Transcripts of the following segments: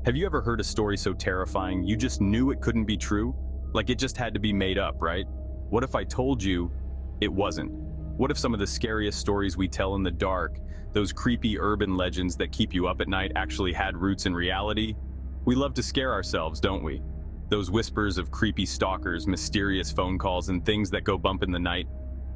Have you ever heard a story so terrifying you just knew it couldn't be true? Like it just had to be made up, right? What if I told you it wasn't? What if some of the scariest stories we tell in the dark, those creepy urban legends that keep you up at night, actually had roots in reality? We love to scare ourselves, don't we? Those whispers of creepy stalkers, mysterious phone calls, and things that go bump in the night,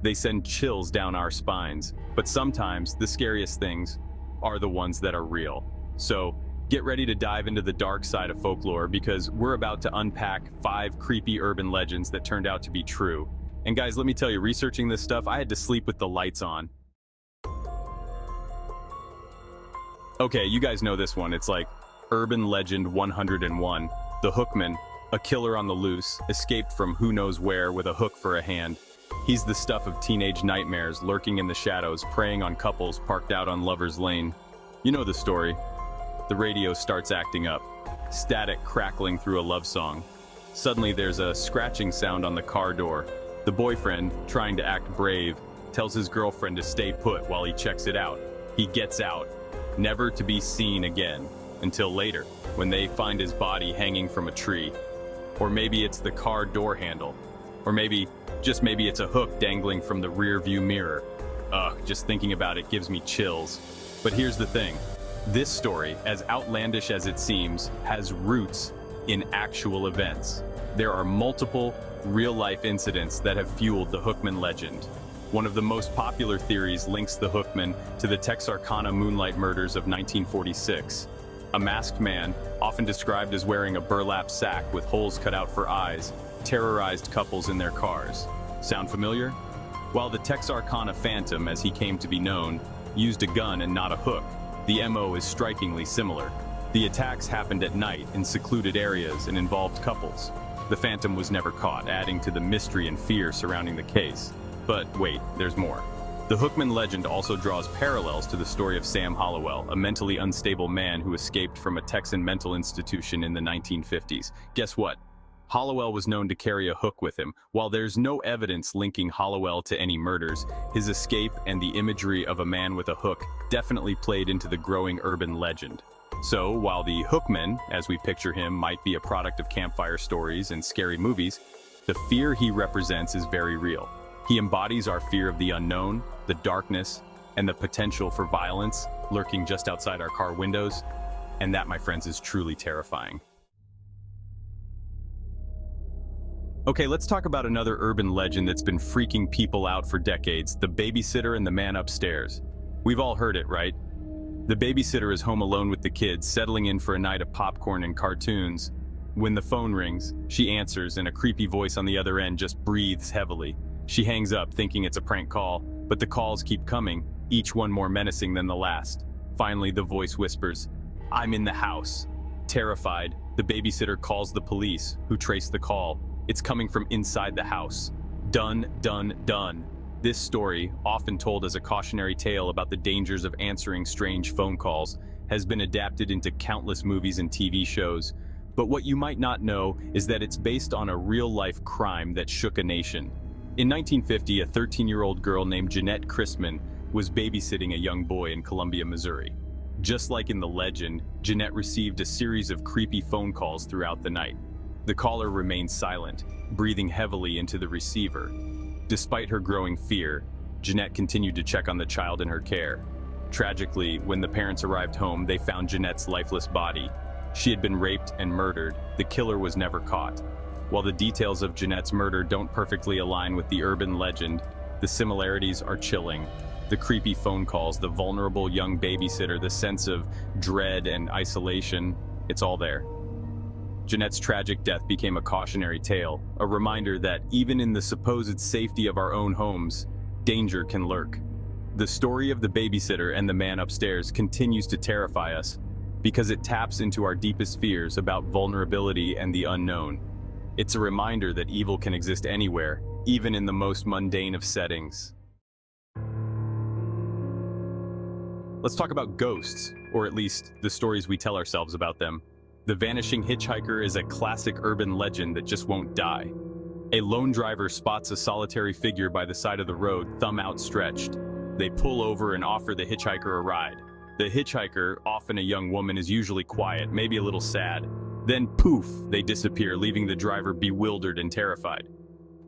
they send chills down our spines. But sometimes the scariest things are the ones that are real. So get ready to dive into the dark side of folklore, because we're about to unpack 5 creepy urban legends that turned out to be true. And guys, let me tell you, researching this stuff, I had to sleep with the lights on. Okay, you guys know this one. It's like Urban Legend 101. The Hookman, a killer on the loose, escaped from who knows where with a hook for a hand. He's the stuff of teenage nightmares, lurking in the shadows, preying on couples parked out on Lover's Lane. You know the story. The radio starts acting up, static crackling through a love song. Suddenly there's a scratching sound on the car door. The boyfriend, trying to act brave, tells his girlfriend to stay put while he checks it out. He gets out, never to be seen again, until later, when they find his body hanging from a tree. Or maybe it's the car door handle. Or maybe, just maybe it's a hook dangling from the rear view mirror. Ugh, just thinking about it gives me chills. But here's the thing. This story, as outlandish as it seems, has roots in actual events. There are multiple real-life incidents that have fueled the Hookman legend. One of the most popular theories links the Hookman to the Texarkana moonlight murders of 1946. A masked man, often described as wearing a burlap sack with holes cut out for eyes, terrorized couples in their cars. Sound familiar? While the Texarkana Phantom, as he came to be known, used a gun and not a hook, the MO is strikingly similar. The attacks happened at night in secluded areas and involved couples. The Phantom was never caught, adding to the mystery and fear surrounding the case. But wait, there's more. The Hookman legend also draws parallels to the story of Sam Hollowell, a mentally unstable man who escaped from a Texan mental institution in the 1950s. Guess what? Hollowell was known to carry a hook with him. While there's no evidence linking Hollowell to any murders, his escape and the imagery of a man with a hook definitely played into the growing urban legend. So, while the Hookman, as we picture him, might be a product of campfire stories and scary movies, the fear he represents is very real. He embodies our fear of the unknown, the darkness, and the potential for violence lurking just outside our car windows. And that, my friends, is truly terrifying. Okay, let's talk about another urban legend that's been freaking people out for decades, the babysitter and the man upstairs. We've all heard it, right? The babysitter is home alone with the kids, settling in for a night of popcorn and cartoons. When the phone rings, she answers, and a creepy voice on the other end just breathes heavily. She hangs up, thinking it's a prank call, but the calls keep coming, each one more menacing than the last. Finally, the voice whispers, "I'm in the house." Terrified, the babysitter calls the police, who trace the call. It's coming from inside the house. Done, done, done. This story, often told as a cautionary tale about the dangers of answering strange phone calls, has been adapted into countless movies and TV shows. But what you might not know is that it's based on a real-life crime that shook a nation. In 1950, a 13-year-old girl named Jeanette Christman was babysitting a young boy in Columbia, Missouri. Just like in the legend, Jeanette received a series of creepy phone calls throughout the night. The caller remained silent, breathing heavily into the receiver. Despite her growing fear, Jeanette continued to check on the child in her care. Tragically, when the parents arrived home, they found Jeanette's lifeless body. She had been raped and murdered. The killer was never caught. While the details of Jeanette's murder don't perfectly align with the urban legend, the similarities are chilling. The creepy phone calls, the vulnerable young babysitter, the sense of dread and isolation, it's all there. Jeanette's tragic death became a cautionary tale, a reminder that even in the supposed safety of our own homes, danger can lurk. The story of the babysitter and the man upstairs continues to terrify us because it taps into our deepest fears about vulnerability and the unknown. It's a reminder that evil can exist anywhere, even in the most mundane of settings. Let's talk about ghosts, or at least the stories we tell ourselves about them. The vanishing hitchhiker is a classic urban legend that just won't die. A lone driver spots a solitary figure by the side of the road, thumb outstretched. They pull over and offer the hitchhiker a ride. The hitchhiker, often a young woman, is usually quiet, maybe a little sad. Then poof, they disappear, leaving the driver bewildered and terrified.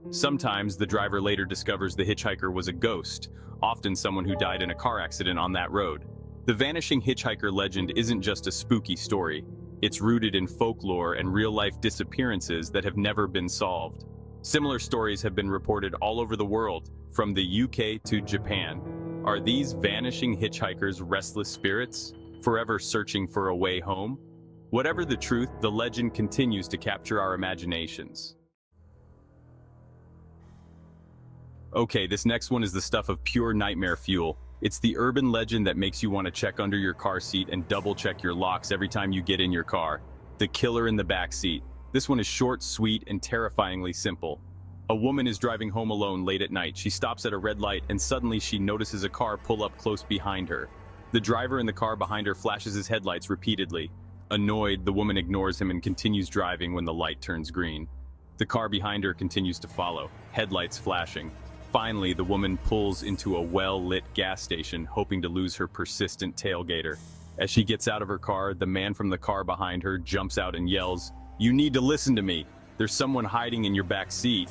Sometimes the driver later discovers the hitchhiker was a ghost, often someone who died in a car accident on that road. The vanishing hitchhiker legend isn't just a spooky story. It's rooted in folklore and real-life disappearances that have never been solved. Similar stories have been reported all over the world, from the UK to Japan. Are these vanishing hitchhikers restless spirits, forever searching for a way home? Whatever the truth, the legend continues to capture our imaginations. Okay, this next one is the stuff of pure nightmare fuel. It's the urban legend that makes you want to check under your car seat and double-check your locks every time you get in your car. The killer in the back seat. This one is short, sweet, and terrifyingly simple. A woman is driving home alone late at night. She stops at a red light and suddenly she notices a car pull up close behind her. The driver in the car behind her flashes his headlights repeatedly. Annoyed, the woman ignores him and continues driving when the light turns green. The car behind her continues to follow, headlights flashing. Finally, the woman pulls into a well-lit gas station, hoping to lose her persistent tailgater. As she gets out of her car, the man from the car behind her jumps out and yells, "You need to listen to me. There's someone hiding in your back seat."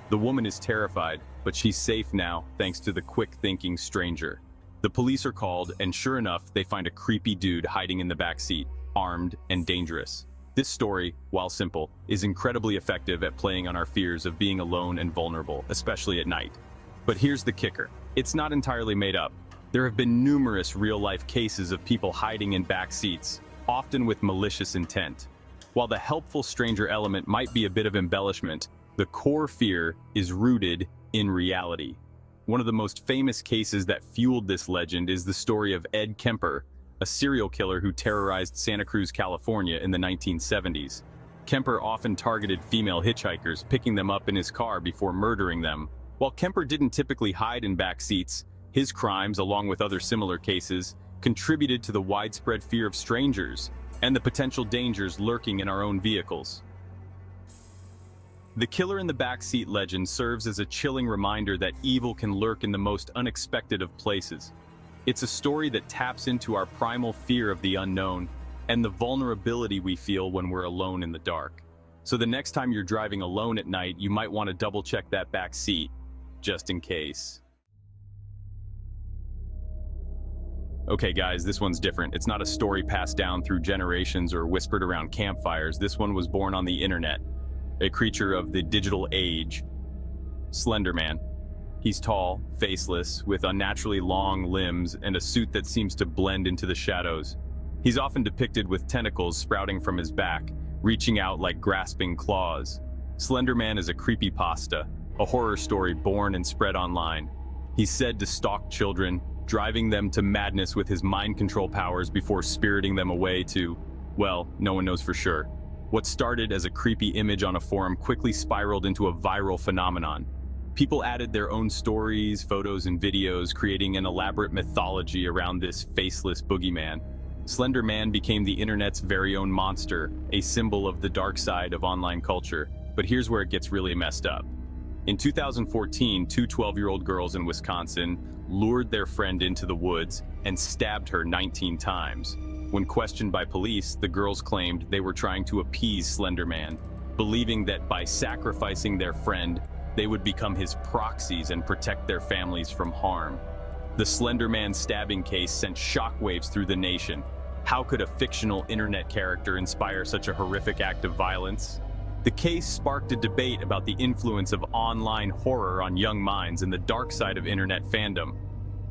The woman is terrified, but she's safe now, thanks to the quick-thinking stranger. The police are called, and sure enough, they find a creepy dude hiding in the back seat, armed and dangerous. This story, while simple, is incredibly effective at playing on our fears of being alone and vulnerable, especially at night. But here's the kicker. It's not entirely made up. There have been numerous real-life cases of people hiding in back seats, often with malicious intent. While the helpful stranger element might be a bit of embellishment, the core fear is rooted in reality. One of the most famous cases that fueled this legend is the story of Ed Kemper, a serial killer who terrorized Santa Cruz, California in the 1970s. Kemper often targeted female hitchhikers, picking them up in his car before murdering them. While Kemper didn't typically hide in back seats, his crimes, along with other similar cases, contributed to the widespread fear of strangers and the potential dangers lurking in our own vehicles. The killer in the backseat legend serves as a chilling reminder that evil can lurk in the most unexpected of places. It's a story that taps into our primal fear of the unknown and the vulnerability we feel when we're alone in the dark. So the next time you're driving alone at night, you might want to double-check that back seat, just in case. Okay guys, this one's different. It's not a story passed down through generations or whispered around campfires. This one was born on the internet. A creature of the digital age. Slender Man. He's tall, faceless, with unnaturally long limbs and a suit that seems to blend into the shadows. He's often depicted with tentacles sprouting from his back, reaching out like grasping claws. Slender Man is a creepypasta, a horror story born and spread online. He's said to stalk children, driving them to madness with his mind control powers before spiriting them away to, well, no one knows for sure. What started as a creepy image on a forum quickly spiraled into a viral phenomenon. People added their own stories, photos, and videos, creating an elaborate mythology around this faceless boogeyman. Slender Man became the internet's very own monster, a symbol of the dark side of online culture. But here's where it gets really messed up. In 2014, two 12-year-old girls in Wisconsin lured their friend into the woods and stabbed her 19 times. When questioned by police, the girls claimed they were trying to appease Slender Man, believing that by sacrificing their friend, they would become his proxies and protect their families from harm. The Slender Man stabbing case sent shockwaves through the nation. How could a fictional internet character inspire such a horrific act of violence? The case sparked a debate about the influence of online horror on young minds and the dark side of internet fandom.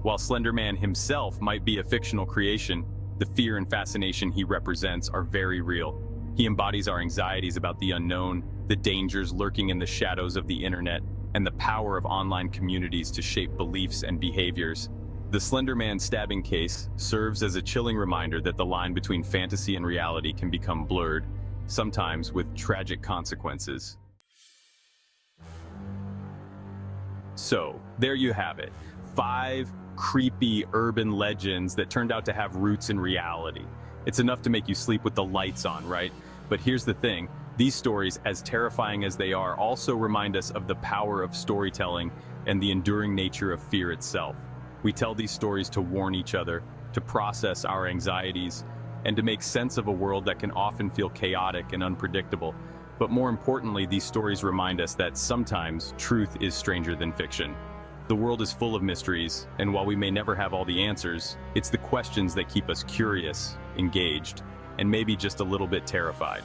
While Slender Man himself might be a fictional creation, the fear and fascination he represents are very real. He embodies our anxieties about the unknown, the dangers lurking in the shadows of the internet, and the power of online communities to shape beliefs and behaviors. The Slender Man stabbing case serves as a chilling reminder that the line between fantasy and reality can become blurred, sometimes with tragic consequences. So, there you have it. 5 creepy urban legends that turned out to have roots in reality. It's enough to make you sleep with the lights on, right? But here's the thing. These stories, as terrifying as they are, also remind us of the power of storytelling and the enduring nature of fear itself. We tell these stories to warn each other, to process our anxieties, and to make sense of a world that can often feel chaotic and unpredictable. But more importantly, these stories remind us that sometimes truth is stranger than fiction. The world is full of mysteries, and while we may never have all the answers, it's the questions that keep us curious, engaged, and maybe just a little bit terrified.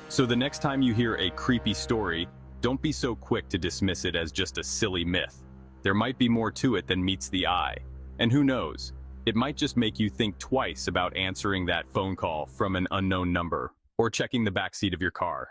So the next time you hear a creepy story, don't be so quick to dismiss it as just a silly myth. There might be more to it than meets the eye. And who knows, it might just make you think twice about answering that phone call from an unknown number or checking the backseat of your car.